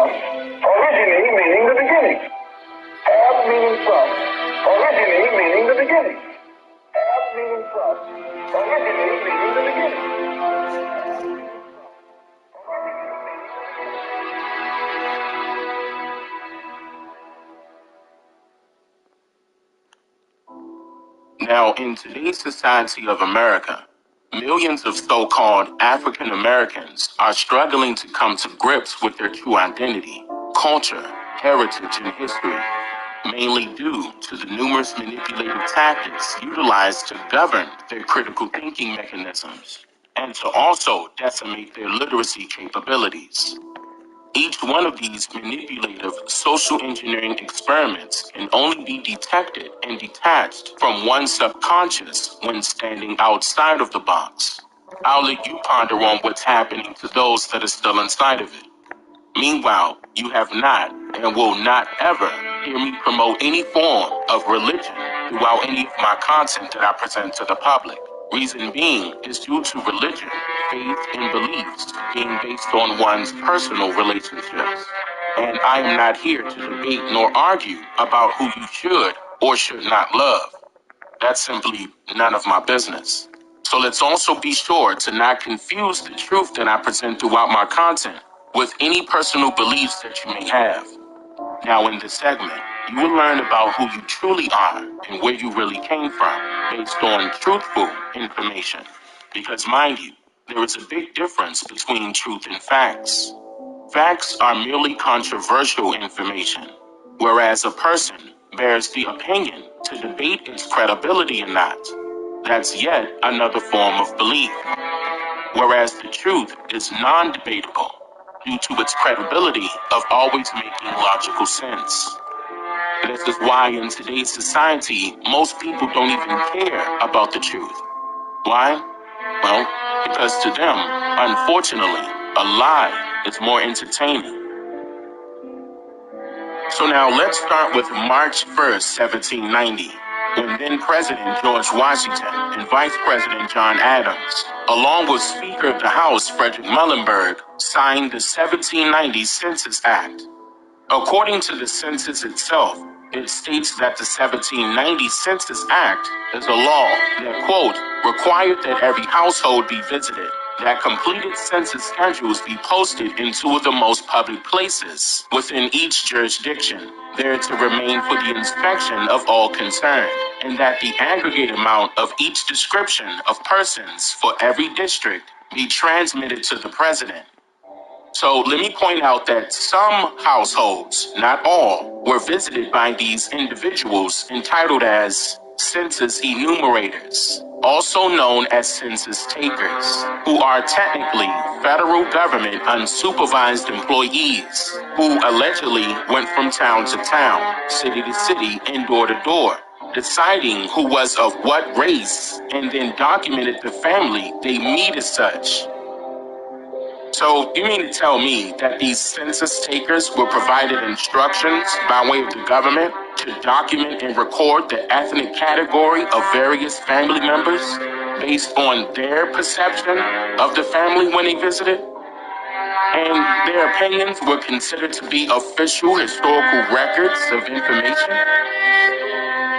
from, originally meaning the beginning. Ab meaning from, originally meaning the beginning. Ab meaning from, originally meaning the beginning. Now, in today's society of America, millions of so-called African Americans are struggling to come to grips with their true identity, culture, heritage, and history, mainly due to the numerous manipulative tactics utilized to govern their critical thinking mechanisms and to also decimate their literacy capabilities. Each one of these manipulative social engineering experiments can only be detected and detached from one's subconscious when standing outside of the box. I'll let you ponder on what's happening to those that are still inside of it. Meanwhile, you have not and will not ever hear me promote any form of religion throughout any of my content that I present to the public. Reason being is due to religion, faith, and beliefs being based on one's personal relationships. And I am not here to debate nor argue about who you should or should not love. That's simply none of my business. So let's also be sure to not confuse the truth that I present throughout my content with any personal beliefs that you may have. Now in this segment, you will learn about who you truly are and where you really came from based on truthful information. Because mind you, there is a big difference between truth and facts. Facts are merely controversial information, whereas a person bears the opinion to debate its credibility or not. That's yet another form of belief. Whereas the truth is non-debatable due to its credibility of always making logical sense. This is why in today's society, most people don't even care about the truth. Why? Well, because to them, unfortunately, a lie is more entertaining. So now let's start with March 1st, 1790, when then President George Washington and Vice President John Adams, along with Speaker of the House Frederick Muhlenberg, signed the 1790 Census Act. According to the census itself, it states that the 1790 Census Act is a law that, quote, required that every household be visited, that completed census schedules be posted in two of the most public places within each jurisdiction, there to remain for the inspection of all concerned, and that the aggregate amount of each description of persons for every district be transmitted to the president. So let me point out that some households, not all, were visited by these individuals entitled as census enumerators, also known as census takers, who are technically federal government unsupervised employees who allegedly went from town to town, city to city, and door to door, deciding who was of what race, and then documented the family they meet as such. So you mean to tell me that these census takers were provided instructions by way of the government to document and record the ethnic category of various family members based on their perception of the family when they visited? And their opinions were considered to be official historical records of information?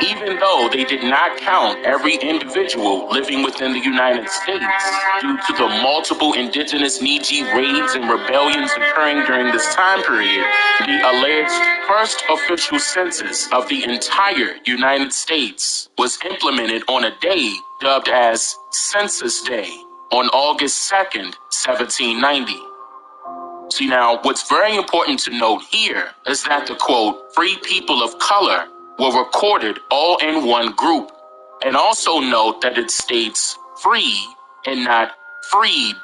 Even though they did not count every individual living within the United States due to the multiple indigenous Niji raids and rebellions occurring during this time period, the alleged first official census of the entire United States was implemented on a day dubbed as Census Day on August 2nd, 1790. See now, what's very important to note here is that the quote, free people of color were recorded all in one group. And also note that it states free and not freed,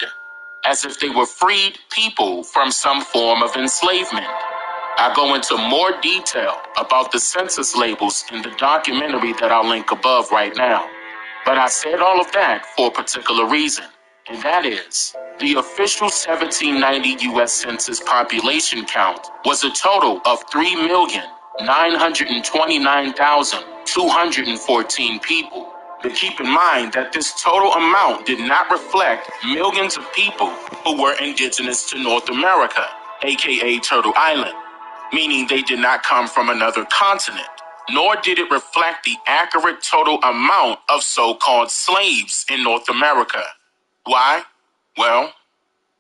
as if they were freed people from some form of enslavement. I go into more detail about the census labels in the documentary that I'll link above right now. But I said all of that for a particular reason, and that is, the official 1790 U.S. Census population count was a total of 3,929,214 people. But keep in mind that this total amount did not reflect millions of people who were indigenous to North America. aka Turtle Island, meaning they did not come from another continent, nor did it reflect the accurate total amount of so-called slaves in North America. Why? Well,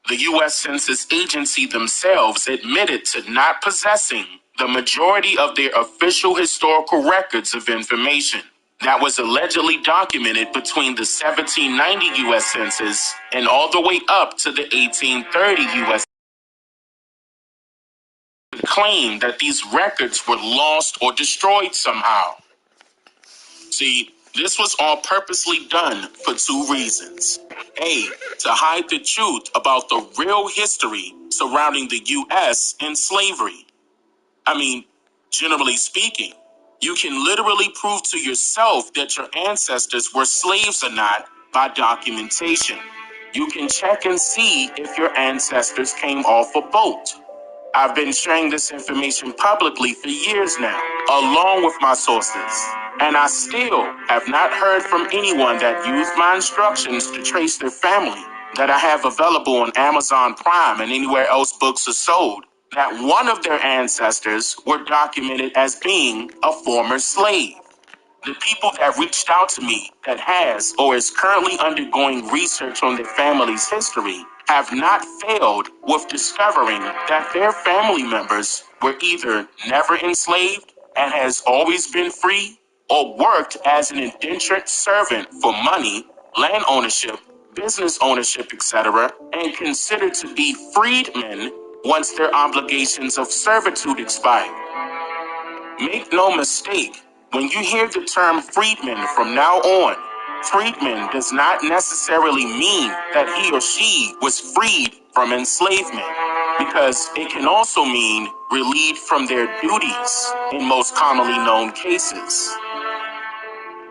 the U.S. Census Agency themselves admitted to not possessing the majority of their official historical records of information that was allegedly documented between the 1790 U.S. Census and all the way up to the 1830 U.S. claim that these records were lost or destroyed somehow. See, this was all purposely done for two reasons. A, to hide the truth about the real history surrounding the U.S. and slavery. I mean, generally speaking, you can literally prove to yourself that your ancestors were slaves or not by documentation. You can check and see if your ancestors came off a boat. I've been sharing this information publicly for years now, along with my sources, and I still have not heard from anyone that used my instructions to trace their family that I have available on Amazon Prime and anywhere else books are sold, that one of their ancestors were documented as being a former slave. The people that reached out to me that has or is currently undergoing research on their family's history have not failed with discovering that their family members were either never enslaved and has always been free, or worked as an indentured servant for money, land ownership, business ownership, etc., and considered to be freedmen once their obligations of servitude expired. Make no mistake, when you hear the term freedman from now on, freedman does not necessarily mean that he or she was freed from enslavement, because it can also mean relieved from their duties in most commonly known cases.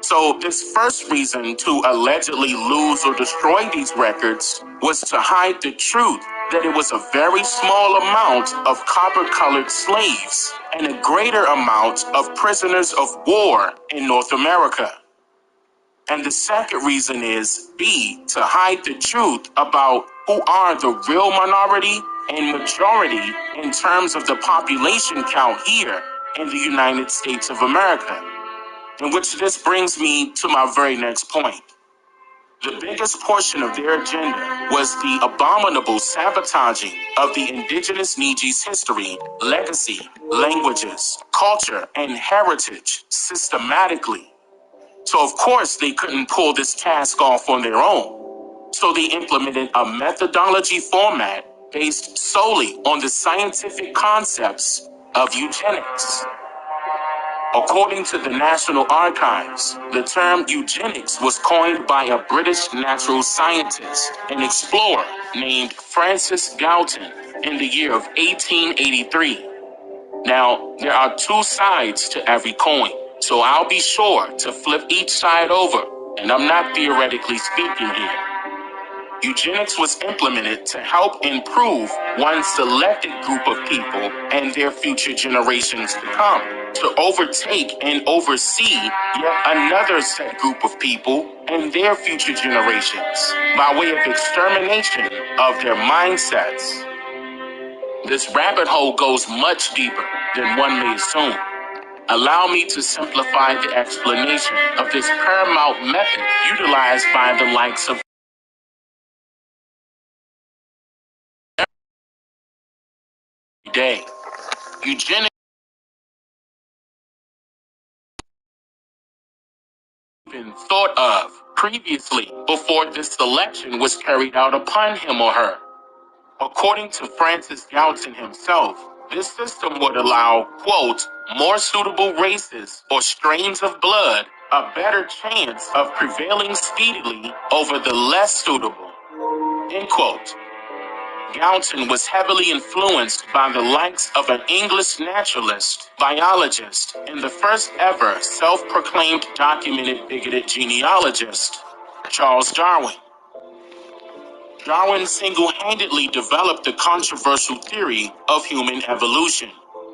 So this first reason to allegedly lose or destroy these records was to hide the truth that it was a very small amount of copper-colored slaves and a greater amount of prisoners of war in North America. And the second reason is B, to hide the truth about who are the real minority and majority in terms of the population count here in the United States of America. In which this brings me to my very next point. The biggest portion of their agenda was the abominable sabotaging of the indigenous Niji's history, legacy, languages, culture, and heritage systematically. So of course they couldn't pull this task off on their own. So they implemented a methodology format based solely on the scientific concepts of eugenics. According to the National Archives, the term eugenics was coined by a British natural scientist and explorer named Francis Galton in the year of 1883. Now, there are two sides to every coin, so I'll be sure to flip each side over, and I'm not theoretically speaking here. Eugenics was implemented to help improve one selected group of people and their future generations to come, to overtake and oversee yet another set group of people and their future generations by way of extermination of their mindsets. This rabbit hole goes much deeper than one may assume. Allow me to simplify the explanation of this paramount method utilized by the likes of day. Eugenics been thought of previously before this selection was carried out upon him or her. According to Francis Galton himself, this system would allow, quote, more suitable races or strains of blood a better chance of prevailing speedily over the less suitable, end quote. Galton was heavily influenced by the likes of an English naturalist, biologist, and the first ever self-proclaimed documented bigoted genealogist, Charles Darwin. Darwin single-handedly developed the controversial theory of human evolution,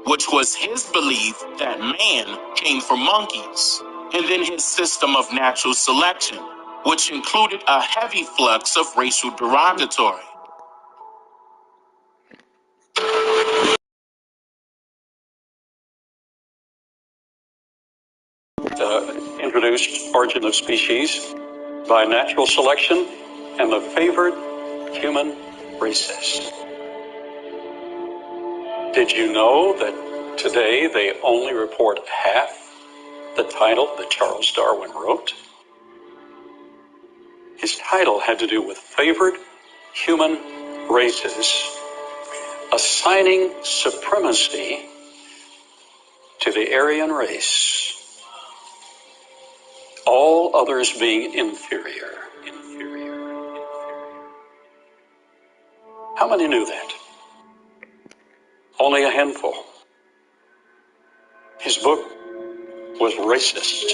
which was his belief that man came from monkeys, and then his system of natural selection, which included a heavy flux of racial derogatory. introduced origin of species by natural selection and the favored human races. Did you know that today they only report half the title that Charles Darwin wrote? His title had to do with favored human races, assigning supremacy to the Aryan race, all others being inferior. How many knew that? Only a handful. His book was racist,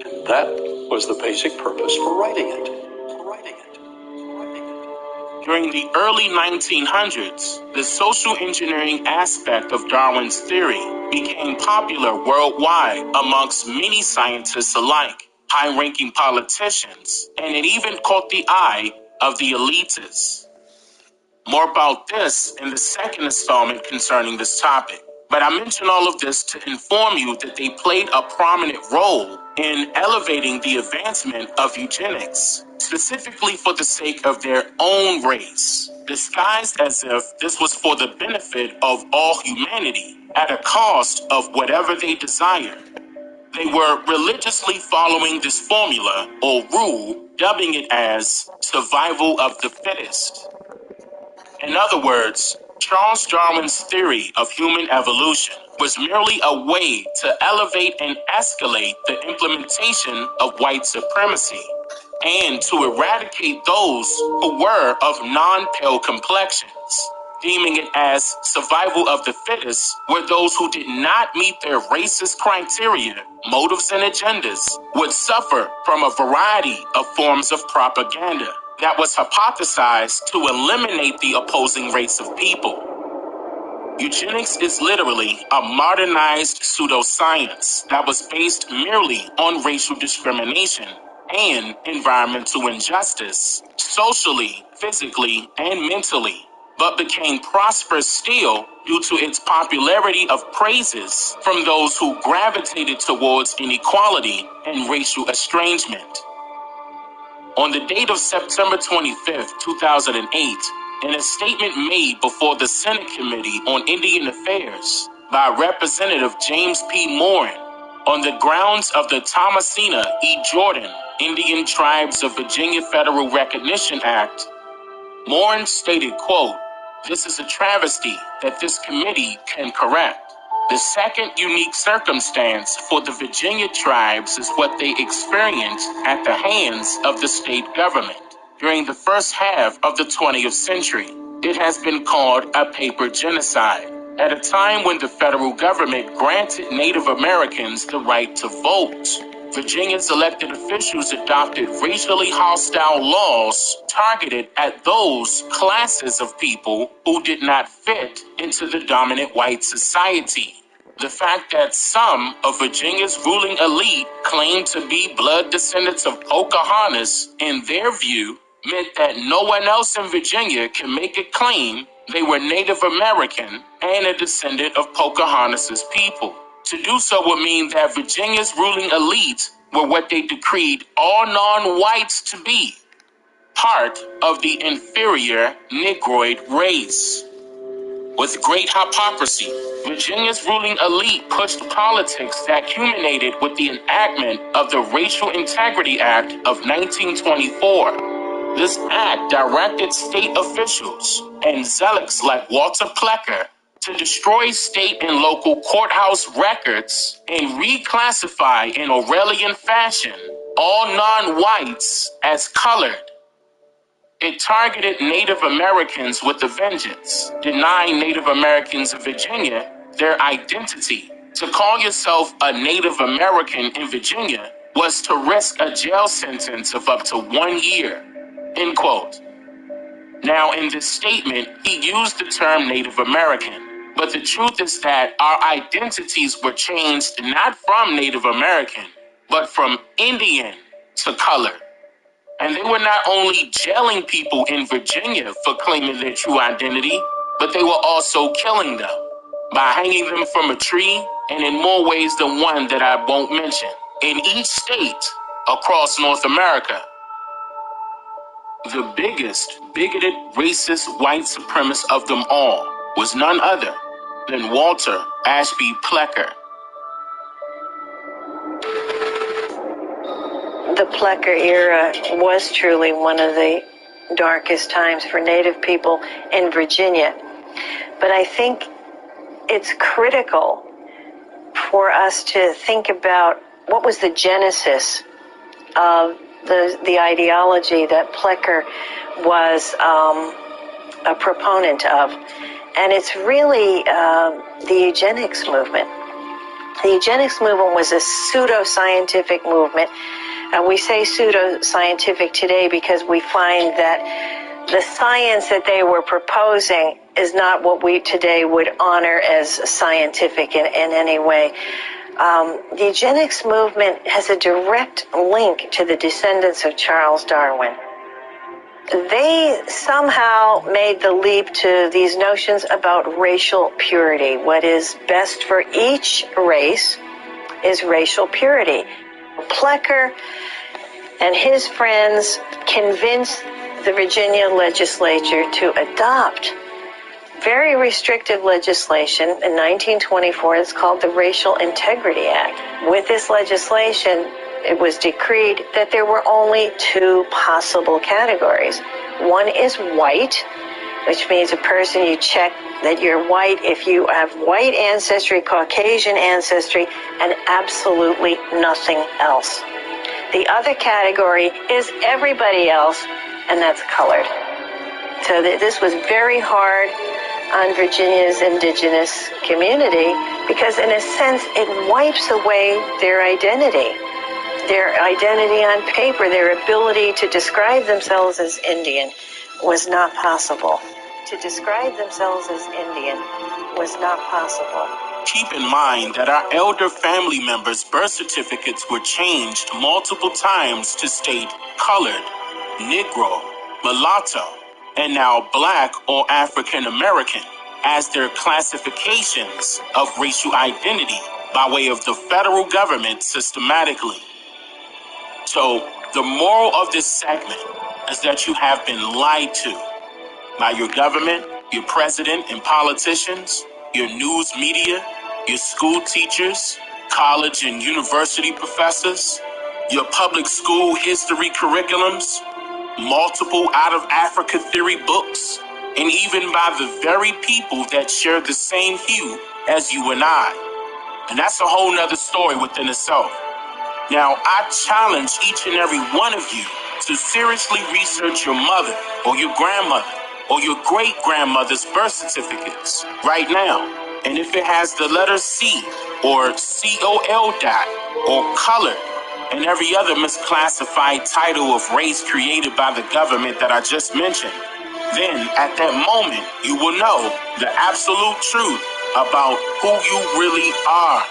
and that was the basic purpose for writing it. During the early 1900s, the social engineering aspect of Darwin's theory became popular worldwide amongst many scientists alike, high-ranking politicians, and it even caught the eye of the elitists. More about this in the second installment concerning this topic. But I mention all of this to inform you that they played a prominent role in elevating the advancement of eugenics, specifically for the sake of their own race, disguised as if this was for the benefit of all humanity at a cost of whatever they desired. They were religiously following this formula or rule, dubbing it as survival of the fittest. In other words, Charles Darwin's theory of human evolution was merely a way to elevate and escalate the implementation of white supremacy and to eradicate those who were of non-pale complexions, deeming it as survival of the fittest, where those who did not meet their racist criteria, motives, and agendas would suffer from a variety of forms of propaganda that was hypothesized to eliminate the opposing race of people. Eugenics is literally a modernized pseudoscience that was based merely on racial discrimination and environmental injustice, socially, physically, and mentally, but became prosperous still due to its popularity of praises from those who gravitated towards inequality and racial estrangement. On the date of September 25th, 2008, in a statement made before the Senate Committee on Indian Affairs by Representative James P. Morin on the grounds of the Thomasina E. Jordan Indian Tribes of Virginia Federal Recognition Act, Morin stated, quote, "This is a travesty that this committee can correct. The second unique circumstance for the Virginia tribes is what they experienced at the hands of the state government during the first half of the 20th century. It has been called a paper genocide. At a time when the federal government granted Native Americans the right to vote, Virginia's elected officials adopted racially hostile laws targeted at those classes of people who did not fit into the dominant white society. The fact that some of Virginia's ruling elite claimed to be blood descendants of Pocahontas, in their view, meant that no one else in Virginia can make a claim they were Native American and a descendant of Pocahontas' people. To do so would mean that Virginia's ruling elite were what they decreed all non-whites to be, part of the inferior Negroid race. With great hypocrisy, Virginia's ruling elite pushed politics that culminated with the enactment of the Racial Integrity Act of 1924. This act directed state officials and zealots like Walter Plecker to destroy state and local courthouse records and reclassify in Orwellian fashion all non-whites as colored. It targeted Native Americans with a vengeance, denying Native Americans of Virginia their identity. To call yourself a Native American in Virginia was to risk a jail sentence of up to 1 year. End quote. Now, in this statement, he used the term Native American, but the truth is that our identities were changed not from Native American, but from Indian to colored. And they were not only jailing people in Virginia for claiming their true identity, but they were also killing them by hanging them from a tree and in more ways than one that I won't mention. in each state across North America. The biggest, bigoted, racist, white supremacist of them all was none other than Walter Ashby Plecker. The Plecker era was truly one of the darkest times for Native people in Virginia. But I think it's critical for us to think about what was the genesis of the ideology that Plecker was a proponent of. And it's really the eugenics movement. The eugenics movement was a pseudo-scientific movement. We say pseudo-scientific today because we find that the science that they were proposing is not what we today would honor as scientific in any way. The eugenics movement has a direct link to the descendants of Charles Darwin. They somehow made the leap to these notions about racial purity. What is best for each race is racial purity. Plecker and his friends convinced the Virginia legislature to adopt very restrictive legislation in 1924. It's called the Racial Integrity Act. With this legislation, it was decreed that there were only two possible categories. One is white, which means a person you check that you're white if you have white ancestry, Caucasian ancestry, and absolutely nothing else. The other category is everybody else, and that's colored. So this was very hard on Virginia's indigenous community because, in a sense, it wipes away their identity on paper. Their ability to describe themselves as Indian was not possible. To describe themselves as Indian was not possible. Keep in mind that our elder family members' birth certificates were changed multiple times to state colored, Negro, mulatto, and now Black or African American as their classifications of racial identity by way of the federal government systematically. So the moral of this segment is that you have been lied to by your government, your president and politicians, your news media, your school teachers, college and university professors, your public school history curriculums, multiple out of Africa theory books, and even by the very people that share the same hue as you and I. And that's a whole nother story within itself. Now, I challenge each and every one of you to seriously research your mother or your grandmother or your great-grandmother's birth certificates right now. And if it has the letter C or COL dot or colored and every other misclassified title of race created by the government that I just mentioned, then at that moment, you will know the absolute truth about who you really are.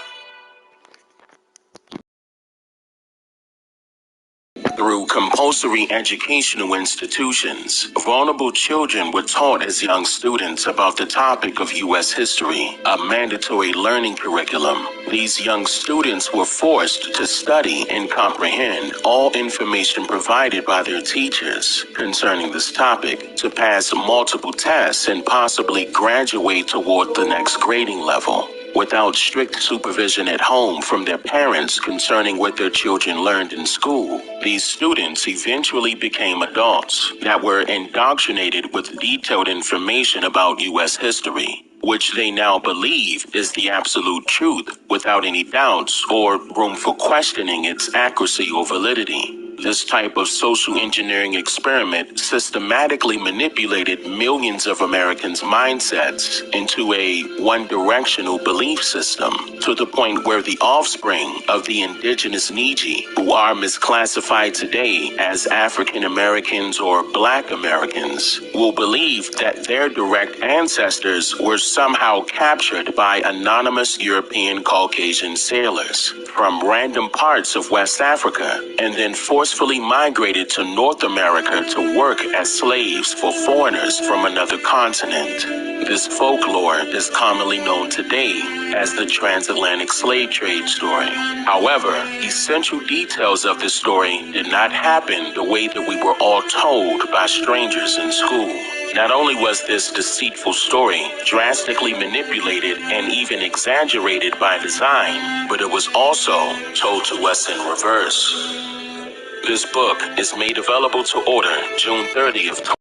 Through compulsory educational institutions, vulnerable children were taught as young students about the topic of U.S. history, a mandatory learning curriculum. These young students were forced to study and comprehend all information provided by their teachers concerning this topic, to pass multiple tests and possibly graduate toward the next grading level. Without strict supervision at home from their parents concerning what their children learned in school, these students eventually became adults that were indoctrinated with detailed information about U.S. history, which they now believe is the absolute truth without any doubts or room for questioning its accuracy or validity. This type of social engineering experiment systematically manipulated millions of Americans' mindsets into a one-directional belief system, to the point where the offspring of the indigenous Neji, who are misclassified today as African Americans or Black Americans, will believe that their direct ancestors were somehow captured by anonymous European Caucasian sailors from random parts of West Africa and then forced forcefully migrated to North America to work as slaves for foreigners from another continent. This folklore is commonly known today as the transatlantic slave trade story. However, essential details of this story did not happen the way that we were all told by strangers in school. Not only was this deceitful story drastically manipulated and even exaggerated by design, but it was also told to us in reverse. This book is made available to order June 30th.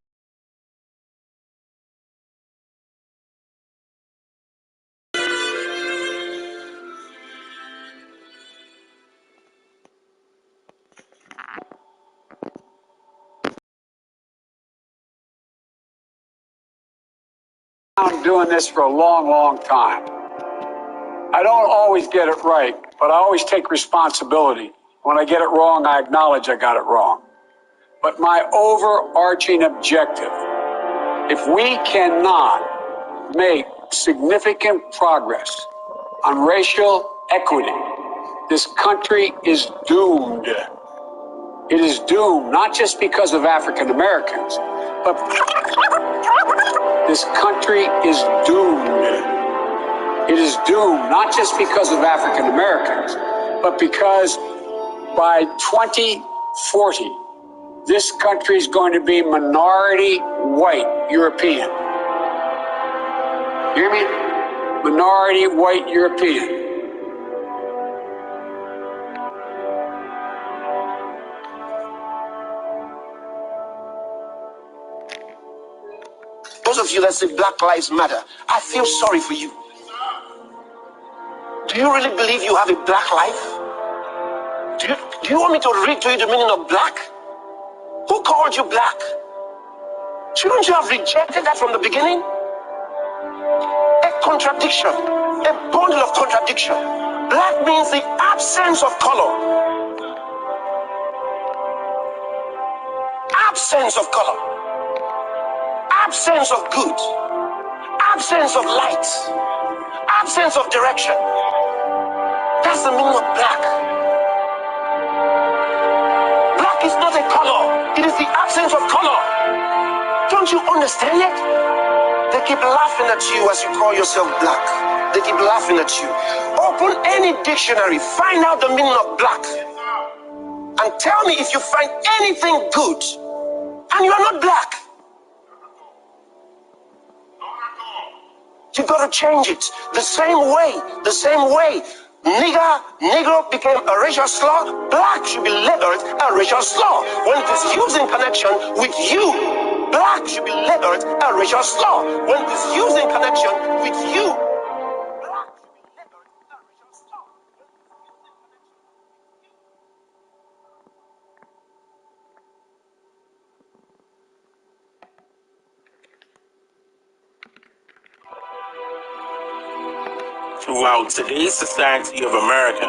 I'm doing this for a long, long time. I don't always get it right, but I always take responsibility. When I get it wrong, I acknowledge I got it wrong. But my overarching objective, if we cannot make significant progress on racial equity, this country is doomed. It is doomed, not just because of African Americans, but this country is doomed. It is doomed, not just because of African Americans, but because by 2040, this country is going to be minority white European. You hear me? Minority white European. Those of you that say Black Lives Matter, I feel sorry for you. Do you really believe you have a black life? Do you want me to read to you the meaning of black? Who called you black? Shouldn't you have rejected that from the beginning? A contradiction, a bundle of contradiction. Black means the absence of color. Absence of color. Absence of good, absence of light, absence of direction. That's the meaning of black. Black is not a color, it is the absence of color. Don't you understand it? They keep laughing at you as you call yourself black. They keep laughing at you. Open any dictionary, find out the meaning of black, and tell me if you find anything good, and you are not black. You gotta change it. The same way. Negro became a racial slur. Black should be labeled a racial slur. When it is used in connection with you, black should be labeled a racial slur. When it is used in connection with you, black should be labeled a racial slur. Throughout today's society of America,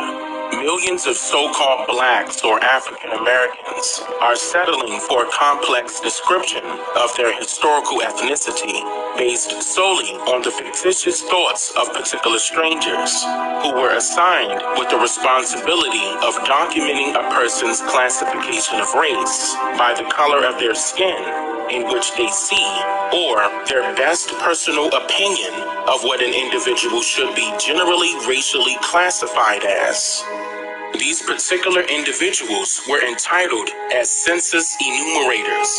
millions of so-called blacks or African Americans are settling for a complex description of their historical ethnicity based solely on the fictitious thoughts of particular strangers who were assigned with the responsibility of documenting a person's classification of race by the color of their skin in which they see, or their best personal opinion of what an individual should be generally racially classified as. These particular individuals were entitled as census enumerators,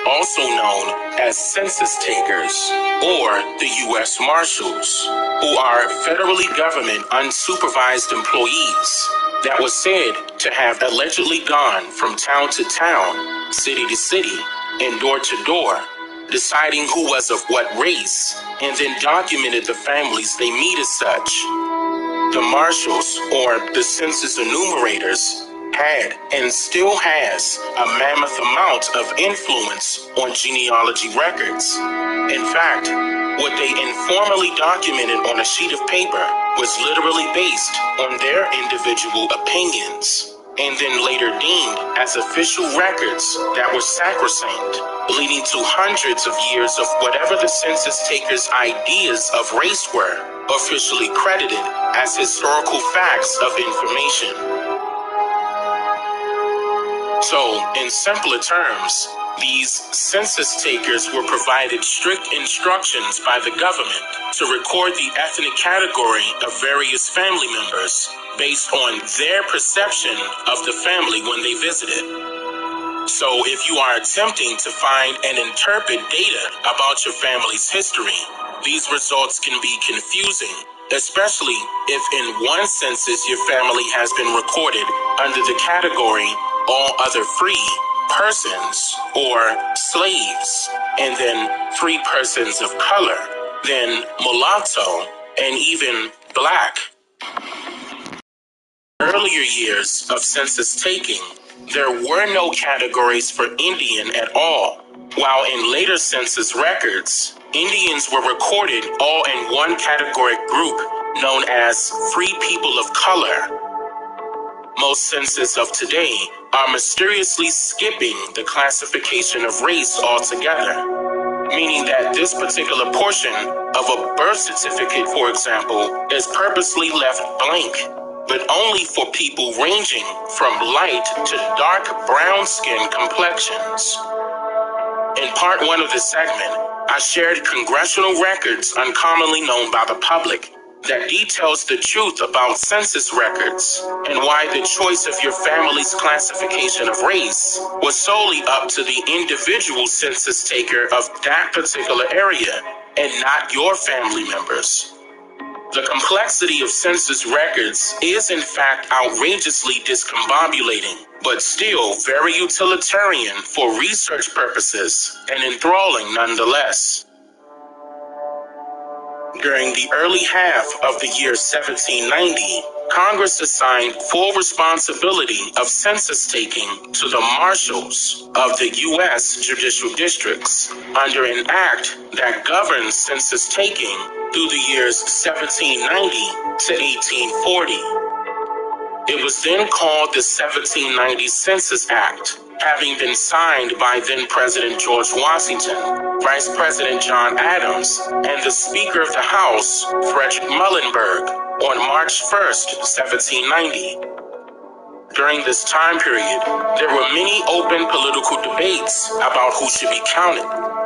also known as census takers, or the U.S. Marshals, who are federally government unsupervised employees that was said to have allegedly gone from town to town, city to city, and door to door, deciding who was of what race, and then documented the families they meet as such. The marshals, or the census enumerators, had and still has a mammoth amount of influence on genealogy records. In fact, what they informally documented on a sheet of paper was literally based on their individual opinions, and then later deemed as official records that were sacrosanct, leading to hundreds of years of whatever the census takers' ideas of race were, officially credited as historical facts of information. So, in simpler terms, these census takers were provided strict instructions by the government to record the ethnic category of various family members based on their perception of the family when they visited. So if you are attempting to find and interpret data about your family's history, these results can be confusing, especially if in one census your family has been recorded under the category all other free persons or slaves, and then free persons of color, then mulatto, and even black. Earlier years of census taking, there were no categories for Indian at all, while in later census records, Indians were recorded all in one categoric group known as Free People of Color. Most census of today are mysteriously skipping the classification of race altogether, meaning that this particular portion of a birth certificate, for example, is purposely left blank, but only for people ranging from light to dark brown skin complexions. In part one of this segment, I shared congressional records uncommonly known by the public that details the truth about census records and why the choice of your family's classification of race was solely up to the individual census taker of that particular area and not your family members. The complexity of census records is in fact outrageously discombobulating, but still very utilitarian for research purposes and enthralling nonetheless. During the early half of the year 1790, Congress assigned full responsibility of census taking to the marshals of the U.S. judicial districts under an act that governs census taking through the years 1790 to 1840. It was then called the 1790 Census Act, having been signed by then-President George Washington, Vice President John Adams, and the Speaker of the House, Frederick Muhlenberg, on March 1st, 1790. During this time period, there were many open political debates about who should be counted.